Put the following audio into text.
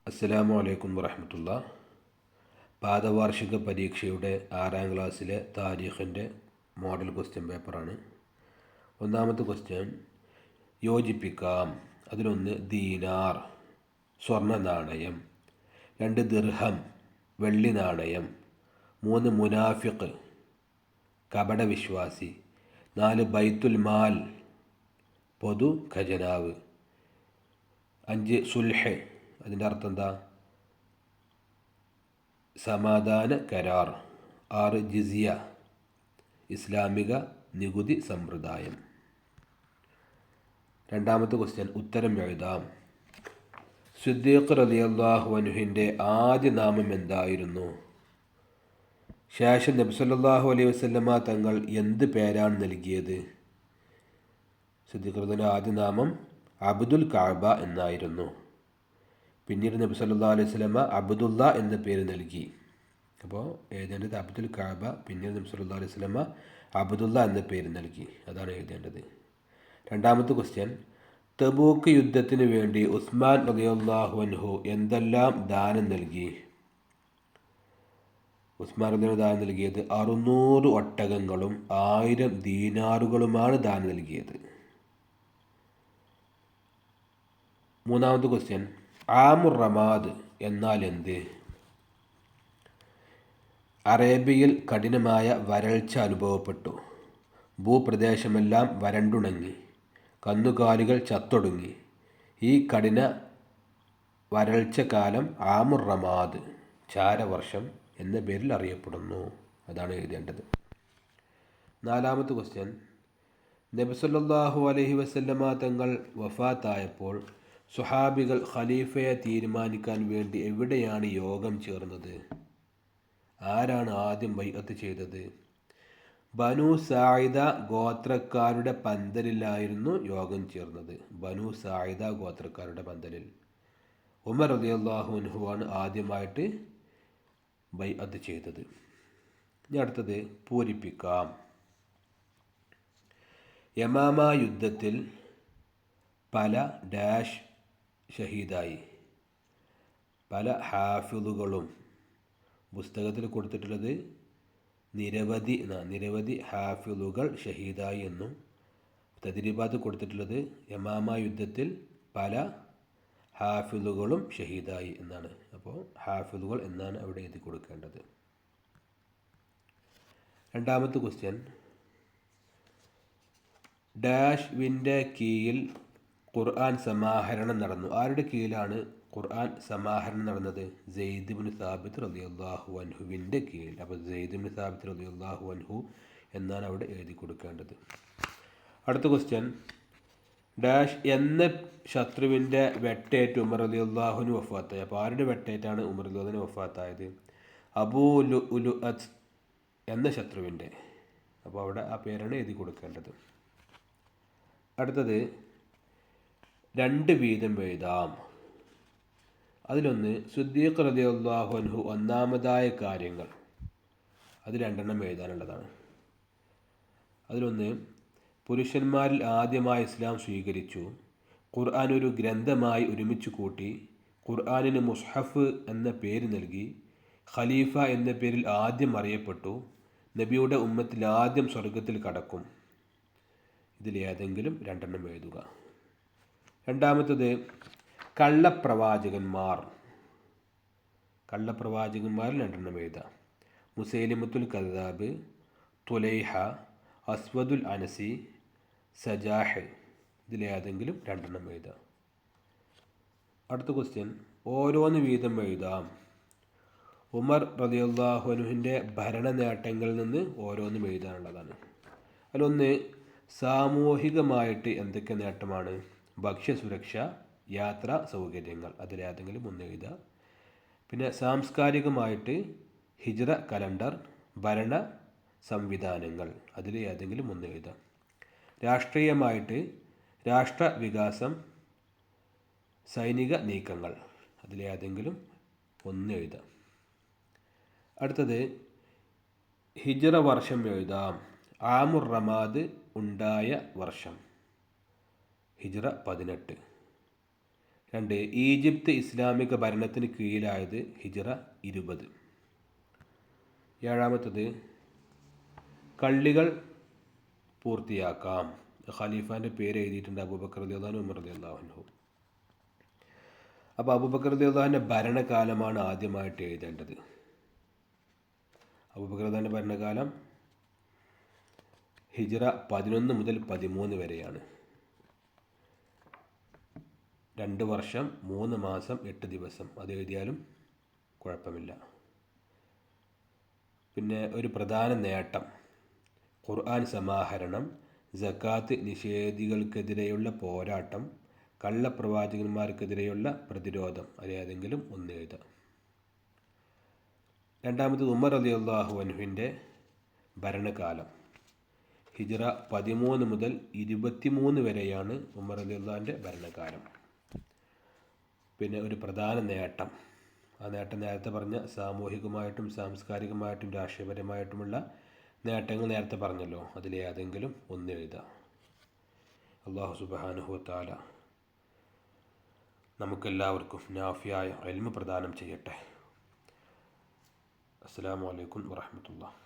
അസ്സലാമു അലൈക്കും വറഹമത്തുള്ള. പാദവാർഷിക പരീക്ഷയുടെ 6ാം ക്ലാസ്സിലെ താരീഖിൻ്റെ മോഡൽ ക്വസ്റ്റ്യൻ പേപ്പറാണ്. ഒന്നാമത്തെ ക്വസ്റ്റ്യൻ യോജിപ്പിക്കാം. അതിലൊന്ന് ദീനാർ സ്വർണ്ണ നാണയം, 2 ദിർഹം വെള്ളി നാണയം, 3 മുനാഫിഖ് കപടവിശ്വാസി, 4 ബൈത്തുൽ മാൽ പൊതു ഖജനാവ്, 5 സുൽഹ് അതിൻ്റെ അർത്ഥം എന്താ? സമാധാന കരാർ, 6 ജിസിയ ഇസ്ലാമിക നികുതി സമ്പ്രദായം. രണ്ടാമത്തെ ക്വസ്റ്റ്യൻ ഉത്തരം എഴുതാം. സിദ്ദീഖ് റളിയല്ലാഹു അൻഹുവിൻ്റെ ആദ്യ നാമം എന്തായിരുന്നു? ശേഷം നബി സല്ലല്ലാഹു അലൈഹി വസല്ലമ തങ്ങൾ എന്ത് പേരാണ് നൽകിയത്? സിദ്ദീഖ് റളിയല്ലാഹുവിൻ്റെ ആദ്യ നാമം അബ്ദുൽ കഅബ എന്നായിരുന്നു. പിന്നീട് നബി സല്ലല്ലാഹു അലൈഹി വസല്ലമ അബ്ദുല്ല എന്ന പേര് നൽകി. അപ്പോൾ എഴുതേണ്ടത് അബ്ദുൽ കഅബ, പിന്നീട് നബി സല്ലല്ലാഹു അലൈഹി വസല്ലമ അബ്ദുല്ല എന്ന പേര് നൽകി. അതാണ് എഴുതേണ്ടത്. രണ്ടാമത്തെ ക്വസ്റ്റ്യൻ തബൂക്ക് യുദ്ധത്തിന് വേണ്ടി ഉസ്മാൻ റളിയല്ലാഹു അൻഹു എന്തെല്ലാം ദാനം നൽകി? ഉസ്മാൻ റളിയല്ലാഹു ദാനം നൽകിയത് 600 ഒട്ടകങ്ങളും 1000 ദീനാറുകളുമാണ് ദാനം നൽകിയത്. മൂന്നാമത്തെ ക്വസ്റ്റ്യൻ ആമുർ റമാദ് എന്നാൽ എന്ത്? അറേബ്യയിൽ കഠിനമായ വരൾച്ച അനുഭവപ്പെട്ടു. ഭൂപ്രദേശമെല്ലാം വരണ്ടുണങ്ങി, കന്നുകാലികൾ ചത്തൊടുങ്ങി. ഈ കഠിന വരൾച്ച കാലം ആമുർ റമാദ് ചാരവർഷം എന്ന പേരിൽ അറിയപ്പെടുന്നു. അതാണ് എഴുതേണ്ടത്. നാലാമത്തെ ക്വസ്റ്റ്യൻ നബി സല്ലല്ലാഹു അലൈഹി വസല്ലമ തങ്ങൾ വഫാത്തായപ്പോൾ സ്വഹാബികൾ ഖലീഫയെ തീരുമാനിക്കാൻ വേണ്ടി എവിടെയാണ് യോഗം ചേർന്നത്? ആരാണ് ആദ്യം ബൈഅത്ത് ചെയ്തത്? ബനു സായിദ ഗോത്രക്കാരുടെ പന്തലിലായിരുന്നു യോഗം ചേർന്നത്. ബനു സായിദ ഗോത്രക്കാരുടെ പന്തലിൽ ഉമർ റളിയല്ലാഹു അൻഹുവാണ് ആദ്യമായിട്ട് ബൈഅത്ത് ചെയ്തത്. ഇനി അടുത്തത് പൂരിപ്പിക്കാം. യമാമ യുദ്ധത്തിൽ പല ഡാഷ് ഷഹീദായി. പല ഹാഫിളുകളും പുസ്തകത്തിൽ കൊടുത്തിട്ടുള്ളത് നിരവധി ഹാഫിളുകൾ ഷഹീദായി എന്നും, തദ്രീബാത്ത് കൊടുത്തിട്ടുള്ളത് യമാമ യുദ്ധത്തിൽ പല ഹാഫിളുകളും ഷഹീദായി എന്നാണ്. അപ്പോൾ ഹാഫിളുകൾ എന്നാണ് അവിടെ എഴുതി കൊടുക്കേണ്ടത്. രണ്ടാമത്തെ ക്വസ്റ്റ്യൻ ഡാഷ്വിൻ്റെ കീഴിൽ ഖുർആൻ സമാഹരണം നടന്നു. ആരുടെ കീഴിലാണ് ഖുർആൻ സമാഹരണം നടന്നത്? സെയ്ദ് ഇബ്നു സാബിത്ത് റളിയല്ലാഹു അൻഹുവിൻ്റെ കീഴിൽ. അപ്പോൾ സെയ്ദ് ഇബ്നു സാബിത്ത് റളിയല്ലാഹു അൻഹു എന്നാണ് അവിടെ എഴുതി കൊടുക്കേണ്ടത്. അടുത്ത ക്വസ്റ്റ്യൻ ഡാഷ് എന്ന ശത്രുവിൻ്റെ വെട്ടേറ്റ് ഉമർ റളിയല്ലാഹുവിന് വഫാത്തായി. അപ്പോൾ ആരുടെ വെട്ടേറ്റാണ് ഉമർ റളിയല്ലാഹുവിന് വഫാത്തായത്? അബൂ ലുഅത്ത് എന്ന ശത്രുവിൻ്റെ. അപ്പോൾ അവിടെ ആ പേരാണ് എഴുതി കൊടുക്കേണ്ടത്. അടുത്തത് 2 വീതം എഴുതാം. അതിലൊന്ന് സിദ്ദീഖ് റളിയല്ലാഹു അൻഹു ഒന്നാമതായ കാര്യങ്ങൾ, അത് 2 എഴുതാനുള്ളതാണ്. അതിലൊന്ന് പുരുഷന്മാരിൽ ആദ്യമായി ഇസ്ലാം സ്വീകരിച്ചു. ഖുർആൻ ഒരു ഗ്രന്ഥമായി ഒരുമിച്ച് കൂട്ടി. ഖുർആനിന് മുസ്ഹഫ് എന്ന പേര് നൽകി. ഖലീഫ എന്ന പേരിൽ ആദ്യം അറിയപ്പെട്ടു. നബിയുടെ ഉമ്മത്തിൽ ആദ്യം സ്വർഗത്തിൽ കടക്കും. ഇതിലേതെങ്കിലും 2 എഴുതുക. രണ്ടാമത്തത് കള്ളപ്രവാചകന്മാർ. കള്ളപ്രവാചകന്മാരിൽ 2 എഴുതാം. മുസൈലിമത്തുൽ കദ്ദാബ്, തുലൈഹ, അസ്വദുൽ അനസി, സജാഹ്. ഇതിലേതെങ്കിലും 2 എഴുതാം. അടുത്ത ക്വസ്റ്റ്യൻ ഓരോന്ന് വീതം എഴുതാം. ഉമർ റളിയല്ലാഹു അൻഹുവിൻ്റെ ഭരണ നേട്ടങ്ങളിൽ നിന്ന് ഓരോന്നും എഴുതാനുള്ളതാണ്. അതിലൊന്ന് സാമൂഹികമായിട്ട് എന്തൊക്കെ നേട്ടമാണ്? ഭക്ഷ്യസുരക്ഷ, യാത്രാ സൗകര്യങ്ങൾ. അതിലേതെങ്കിലും 1 എഴുതുക. പിന്നെ സാംസ്കാരികമായിട്ട് ഹിജ്റ കലണ്ടർ, ഭരണ സംവിധാനങ്ങൾ. അതിൽ ഏതെങ്കിലും 1 എഴുതുക. രാഷ്ട്രീയമായിട്ട് രാഷ്ട്രവികാസം, സൈനിക നീക്കങ്ങൾ. അതിലേതെങ്കിലും 1 എഴുതുക. അടുത്തത് ഹിജ്റ വർഷം എഴുതാം. ആമുർ റമാദ് ഉണ്ടായ വർഷം ഹിജ്റ 18. 2. ഈജിപ്ത് ഇസ്ലാമിക ഭരണത്തിന് കീഴിലായത് ഹിജ്റ 20. 7. കള്ളികൾ പൂർത്തിയാക്കാം. ഖലീഫാൻ്റെ പേര് എഴുതിയിട്ടുണ്ട്, അബൂബക്കർ റളിയല്ലാഹു അൻഹു, ഉമർ റളിയല്ലാഹു അൻഹു. അപ്പോൾ അബൂബക്കർ റളിയല്ലാഹു അൻഹുവിൻ്റെ ഭരണകാലമാണ് ആദ്യമായിട്ട് എഴുതേണ്ടത്. അബൂബക്കർ റളിയല്ലാഹു അൻഹുവിൻ്റെ ഭരണകാലം ഹിജ്റ 11 മുതൽ 13 വരെയാണ്. 2 വർഷം 3 മാസം 8 ദിവസം. അത് എഴുതിയാലും കുഴപ്പമില്ല. പിന്നെ ഒരു പ്രധാന നേട്ടം ഖുർആൻ സമാഹരണം, സക്കാത്ത് നിഷേധികൾക്കെതിരെയുള്ള പോരാട്ടം, കള്ളപ്രവാചകന്മാർക്കെതിരെയുള്ള പ്രതിരോധം. അതേതെങ്കിലും ഒന്ന് എഴുതാം. 2. ഉമർ റളിയല്ലാഹു അൻഹുവിൻ്റെ ഭരണകാലം ഹിജ്റ 13 മുതൽ 23 വരെയാണ് ഉമർ റളിയല്ലാഹുവിൻ്റെ ഭരണകാലം. പിന്നെ ഒരു പ്രധാന നേട്ടം, ആ നേട്ടം നേരത്തെ പറഞ്ഞ സാമൂഹികമായിട്ടും സാംസ്കാരികമായിട്ടും രാഷ്ട്രീയപരമായിട്ടുമുള്ള നേട്ടങ്ങൾ നേരത്തെ പറഞ്ഞല്ലോ, അതിലേതെങ്കിലും ഒന്ന് എഴുതാം. അല്ലാഹു സുബ്ഹാനഹു വ തആല നമുക്കെല്ലാവർക്കും നാഫിയായ ഇൽമ് പ്രദാനം ചെയ്യട്ടെ. അസ്സലാമു അലൈക്കും വറഹ്മത്തുള്ളാഹി.